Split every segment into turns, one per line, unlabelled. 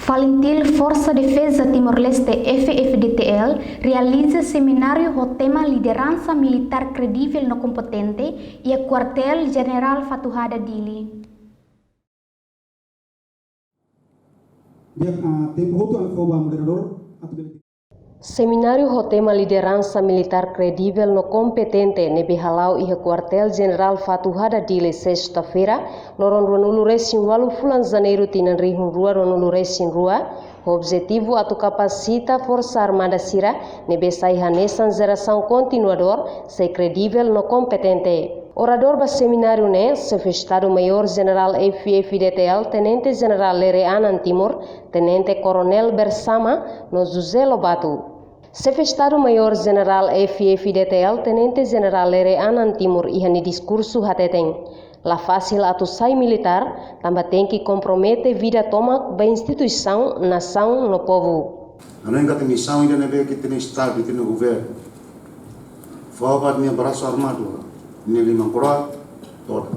Falintil Força Defesa Timor-Leste FFDTL realiza seminário com tema liderança militar credível no competente e a quartel-general Fatuhada Dili.
Seminário com tema liderança militar credível no competente nebe halau e quartel-general Fatuhada Dili sexta-feira, loron Ronulu Resin walu fulan janeiro tinan rihun rua Ronulu Resin rua, o objetivo atu capacita Força Armada Sira nebe saihanesan geração continuador, se credível no competente. Orador do seminário né, Chefe Estado-Maior General FFDTL, Tenente General Lere Anan Timor, Tenente Coronel Bersama, no José Lobato. Chefe Estado-Maior General FFDTL, Tenente General Lere Anan Timor, ihani discurso hateteng. La fácil atu sai militar, também tem que compromete vida toma da instituição, nação, no povo.
A nossa missão ainda não é que tem Estado e tem governo. Fala minha braço armado. Nele não coroa toda.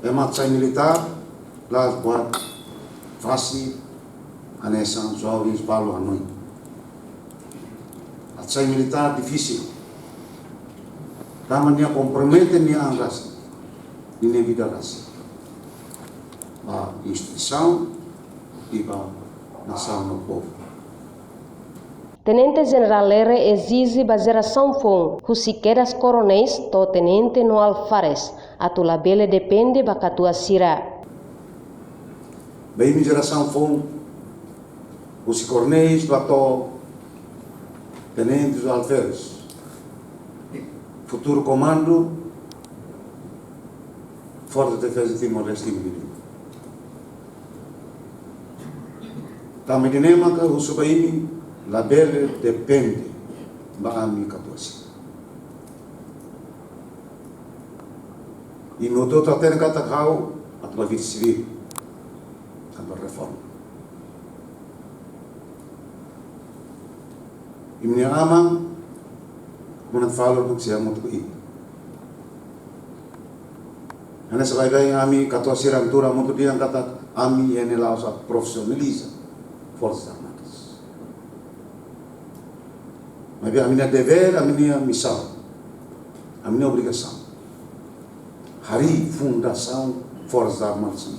É uma sai militar lá para fácil a nação jovens balu a noite. A sai militar difícil. Também compromete minha angaça, minha vida raça. A instituição e a nação no povo.
Tenente General Lere exige a geração FON, Husiqueras Coronéis, to Tenente no Alfares, a tua bele depende da catua Sira.
Bem, geração FON, os Coronéis, bato Tenente do Alfares, futuro comando, Força de Defesa Timor-Leste. Também dinema que o subaimi la bele depende da ami katuasi. E no todo até kata kau atau vida civil atau reforma. E minha ama mana falo do que se muito aí. Ana sebagai ami katuasi rantura muito dia kata ami ene lausa profissionaliza força. Mas a minha dever, a minha missão, a minha obrigação. Hari Fundação Forças Armadas.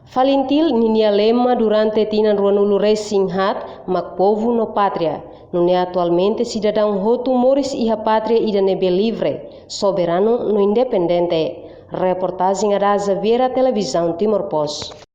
Falintil ninia lema durante tinan Ronulu Racing Hat, mak povo no pátria. Nune atualmente cidadão hotu moris iha pátria ida nebe livre, soberano no independente. Reportagem Araza Vera Televisão Timor Post.